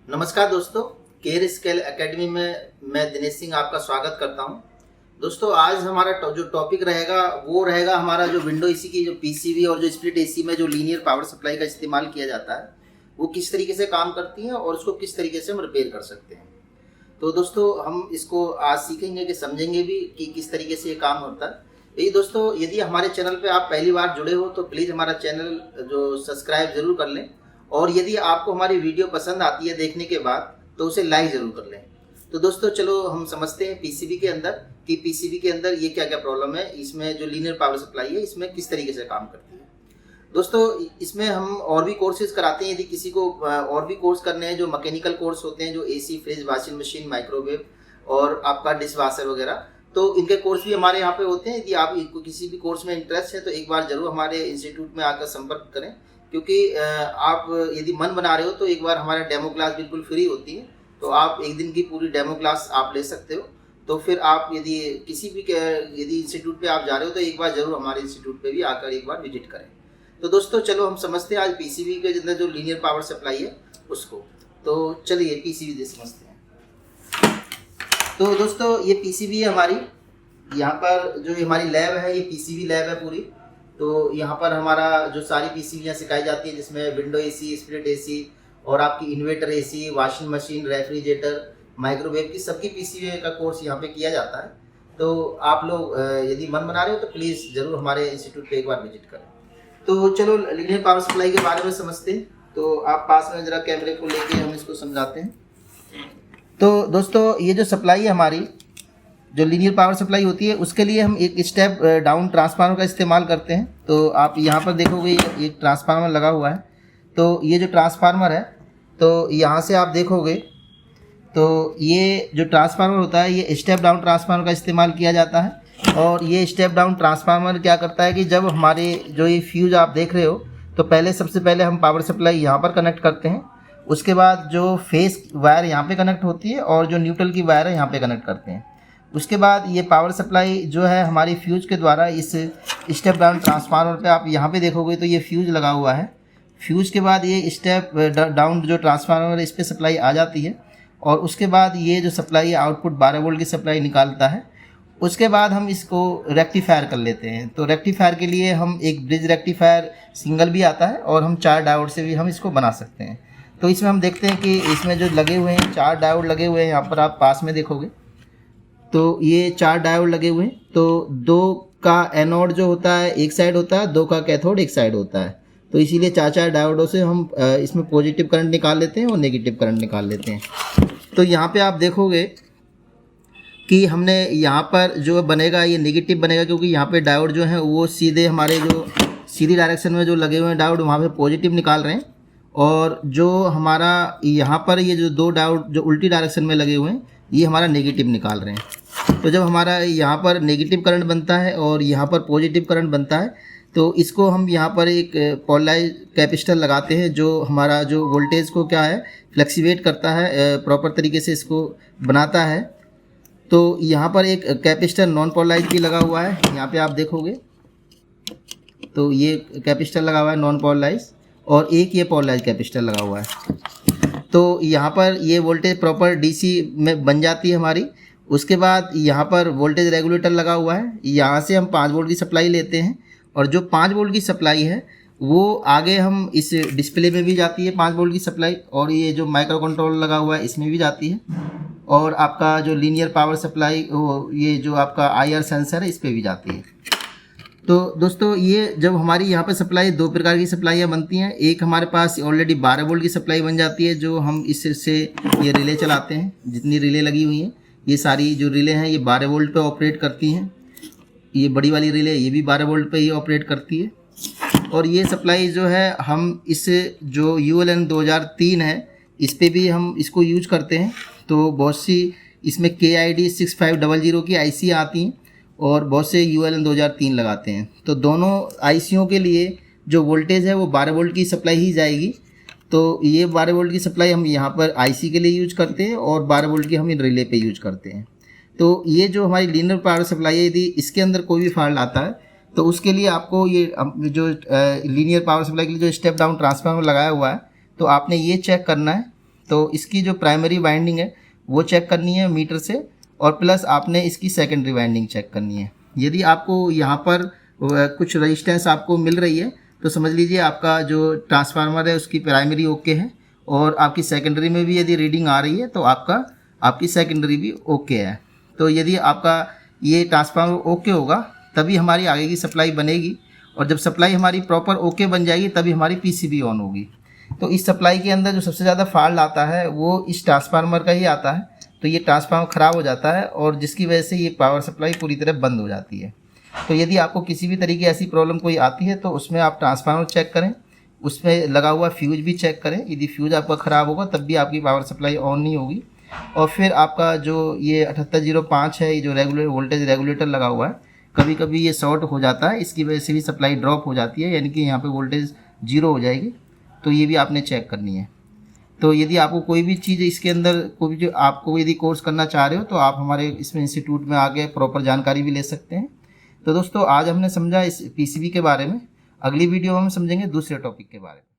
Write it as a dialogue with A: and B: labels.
A: नमस्कार दोस्तों, care scale academy में मैं दिनेश सिंह आपका स्वागत करता हूं। दोस्तों, आज हमारा जो टॉपिक रहेगा वो रहेगा हमारा जो विंडो एसी की जो पीसीबी और जो स्प्लिट एसी में जो लीनियर पावर सप्लाई का इस्तेमाल किया जाता है वो किस तरीके से काम करती है और उसको किस तरीके से हम रिपेयर कर सकते हैं। तो दोस्तों, हम इसको आज सीखेंगे कि समझेंगे भी कि किस तरीके से ये काम होता है। यही दोस्तों, यदि हमारे चैनल पे आप पहली बार जुड़े हो तो प्लीज़ हमारा चैनल जो सब्सक्राइब जरूर कर लें, और यदि आपको हमारी वीडियो पसंद आती है देखने के बाद तो उसे लाइक ज़रूर कर लें। तो दोस्तों, चलो हम समझते हैं पीसीबी के अंदर कि पीसीबी के अंदर ये क्या क्या प्रॉब्लम है, इसमें जो लीनियर पावर सप्लाई है इसमें किस तरीके से काम करती है। दोस्तों, इसमें हम और भी कोर्सेज कराते हैं। यदि किसी को और भी कोर्स करने हैं, जो मैकेनिकल कोर्स होते हैं, जो AC, fridge, washing machine, microwave और आपका डिश वॉशर वगैरह, तो इनके कोर्स भी हमारे यहाँ पे होते हैं। यदि आप किसी भी कोर्स में इंटरेस्ट है तो एक बार जरूर हमारे इंस्टीट्यूट में आकर संपर्क करें, क्योंकि आप यदि मन बना रहे हो तो एक बार हमारा डेमो क्लास बिल्कुल फ्री होती है, तो आप एक दिन की पूरी डेमो क्लास आप ले सकते हो। तो फिर आप यदि किसी भी यदि इंस्टीट्यूट पे आप जा रहे हो तो एक बार जरूर हमारे इंस्टीट्यूट पे भी आकर एक बार विजिट करें। तो दोस्तों, चलो हम समझते हैं आज पीसीबी के अंदर जो लीनियर पावर सप्लाई है उसको। तो चलिए पीसीबी दे समझते हैं। तो दोस्तों, ये पीसीबी है हमारी। यहाँ पर जो हमारी लैब है ये पीसीबी लैब है पूरी। तो यहाँ पर हमारा जो सारी पीसीबियाँ सिखाई जाती है, जिसमें विंडो एसी, स्प्लिट एसी और आपकी inverter AC, washing machine, refrigerator, microwave की सबकी पीसीबी का कोर्स यहाँ पे किया जाता है। तो आप लोग यदि मन बना रहे हो तो प्लीज़ ज़रूर हमारे इंस्टीट्यूट पे एक बार विजिट करें। तो चलो लीनियर पावर सप्लाई के बारे में समझते हैं। तो आप पास में ज़रा कैमरे को लेके हम इसको समझाते हैं। तो दोस्तों, ये जो सप्लाई है हमारी, जो लीनियर पावर सप्लाई होती है, उसके लिए हम एक स्टेप डाउन ट्रांसफार्मर का इस्तेमाल करते हैं। तो आप यहाँ पर देखोगे ये ट्रांसफार्मर लगा हुआ है। तो ये जो ट्रांसफार्मर है, तो यहाँ से आप देखोगे तो ये जो ट्रांसफार्मर होता है ये स्टेप डाउन ट्रांसफार्मर का इस्तेमाल किया जाता है। और ये स्टेप डाउन ट्रांसफार्मर क्या करता है कि जब हमारे जो ये फ्यूज आप देख रहे हो, तो सबसे पहले हम पावर सप्लाई यहाँ पर कनेक्ट करते हैं। उसके बाद जो फेस वायर यहाँ पे कनेक्ट होती है और जो न्यूट्रल की वायर है यहाँ पे कनेक्ट करते हैं। उसके बाद ये पावर सप्लाई जो है हमारी फ्यूज के द्वारा इस स्टेप डाउन ट्रांसफार्मर पे आप यहाँ पे देखोगे तो ये फ्यूज लगा हुआ है। फ्यूज के बाद ये स्टेप डाउन जो ट्रांसफार्मर है इस पर सप्लाई आ जाती है, और उसके बाद ये जो सप्लाई आउटपुट 12 वोल्ट की सप्लाई निकालता है। उसके बाद हम इसको रेक्टिफायर कर लेते हैं। तो रेक्टिफायर के लिए हम एक ब्रिज रेक्टिफायर सिंगल भी आता है और हम 4 डायोड से भी हम इसको बना सकते हैं। तो इसमें हम देखते हैं कि इसमें जो लगे हुए हैं 4 डायोड लगे हुए हैं, यहाँ पर आप पास में देखोगे तो ये 4 डायोड लगे हुए हैं। तो 2 का एनोड जो होता है एक साइड होता है, 2 का कैथोड एक साइड होता है। तो इसीलिए 4 डायोडों से हम इसमें पॉजिटिव करंट निकाल लेते हैं और नेगेटिव करंट निकाल लेते हैं। तो यहाँ पे आप देखोगे कि हमने यहाँ पर जो बनेगा ये नेगेटिव बनेगा, क्योंकि यहाँ पे डायोड जो है वो सीधे हमारे जो सीधी डायरेक्शन में जो लगे हुए हैं डायोड वहाँ पे पॉजिटिव निकाल रहे हैं, और जो हमारा यहाँ पर ये जो 2 डायोड जो उल्टी डायरेक्शन में लगे हुए हैं ये हमारा नेगेटिव निकाल रहे हैं। तो जब हमारा यहाँ पर नेगेटिव करंट बनता है और यहाँ पर पॉजिटिव करंट बनता है, तो इसको हम यहाँ पर एक पोलराइज कैपेसिटर लगाते हैं, जो हमारा जो वोल्टेज को क्या है फ्लैक्सिवेट करता है, प्रॉपर तरीके से इसको बनाता है। तो यहाँ पर एक कैपेसिटर नॉन पोलराइज भी लगा हुआ है, यहाँ पे आप देखोगे तो ये कैपेसिटर लगा हुआ है नॉन पोलराइज, और एक ये पोलराइज कैपेसिटर लगा हुआ है। तो यहाँ पर ये वोल्टेज प्रॉपर डीसी में बन जाती है हमारी। उसके बाद यहाँ पर वोल्टेज रेगुलेटर लगा हुआ है, यहाँ से हम 5 वोल्ट की सप्लाई लेते हैं, और जो 5 वोल्ट की सप्लाई है वो आगे हम इस डिस्प्ले में भी जाती है 5 वोल्ट की सप्लाई, और ये जो माइक्रो कंट्रोल लगा हुआ है इसमें भी जाती है, और आपका जो लीनियर पावर सप्लाई ये जो आपका IR सेंसर है इस पर भी जाती है। तो दोस्तों, ये जब हमारी यहाँ पे सप्लाई 2 प्रकार की सप्लाइयाँ बनती हैं। एक हमारे पास ऑलरेडी 12 वोल्ट की सप्लाई बन जाती है, जो हम इससे ये रिले चलाते हैं। जितनी रिले लगी हुई हैं ये सारी जो रिले हैं ये 12 वोल्ट पे ऑपरेट करती हैं। ये बड़ी वाली रिले ये भी 12 वोल्ट पे ही ऑपरेट करती है। और ये सप्लाई जो है हम इस जो ULN 2003 है इस पर भी हम इसको यूज करते हैं। तो बहुत सी इसमें KID 6500 की IC आती हैं, और बहुत से ULN 2003 लगाते हैं। तो दोनों ICयों के लिए जो वोल्टेज है वो 12 वोल्ट की सप्लाई ही जाएगी। तो ये 12 वोल्ट की सप्लाई हम यहाँ पर IC के लिए यूज करते हैं, और 12 वोल्ट की हम इन रिले पे यूज करते हैं। तो ये जो हमारी लीनियर पावर सप्लाई है, यदि इसके अंदर कोई भी फॉल्ट आता है तो उसके लिए आपको ये जो लीनियर पावर सप्लाई के लिए जो स्टेप डाउन ट्रांसफार्मर लगाया हुआ है, तो आपने ये चेक करना है। तो इसकी जो प्राइमरी वाइंडिंग है वो चेक करनी है मीटर से, और प्लस आपने इसकी सेकेंडरी वाइंडिंग चेक करनी है। यदि आपको यहाँ पर कुछ रेजिस्टेंस आपको मिल रही है तो समझ लीजिए आपका जो ट्रांसफार्मर है उसकी प्राइमरी ओके है, और आपकी सेकेंडरी में भी यदि रीडिंग आ रही है तो आपकी सेकेंडरी भी ओके है। तो यदि आपका ये ट्रांसफार्मर ओके होगा तभी हमारी आगे की सप्लाई बनेगी, और जब सप्लाई हमारी प्रॉपर ओके बन जाएगी तभी हमारी पीसीबी ऑन होगी। तो इस सप्लाई के अंदर जो सबसे ज़्यादा फॉल्ट आता है वो इस ट्रांसफार्मर का ही आता है। तो ये ट्रांसफार्मर ख़राब हो जाता है और जिसकी वजह से ये पावर सप्लाई पूरी तरह बंद हो जाती है। तो यदि आपको किसी भी तरीके ऐसी प्रॉब्लम कोई आती है तो उसमें आप ट्रांसफार्मर चेक करें, उसमें लगा हुआ फ्यूज भी चेक करें। यदि फ्यूज आपका ख़राब होगा तब भी आपकी पावर सप्लाई ऑन नहीं होगी। और फिर आपका जो ये 7805 है, ये जो रेगुलर वोल्टेज रेगुलेटर लगा हुआ है, कभी कभी ये शॉर्ट हो जाता है, इसकी वजह से भी सप्लाई ड्रॉप हो जाती है, यानी कि यहाँ पे वोल्टेज 0 हो जाएगी। तो ये भी आपने चेक करनी है। तो यदि आपको कोई भी चीज़ इसके अंदर कोई जो आपको यदि कोर्स करना चाह रहे हो तो आप हमारे इसमें इंस्टीट्यूट में आके प्रॉपर जानकारी भी ले सकते हैं। तो दोस्तों आज हमने समझा इस पीसीबी के बारे में, अगली वीडियो में हम समझेंगे दूसरे टॉपिक के बारे में।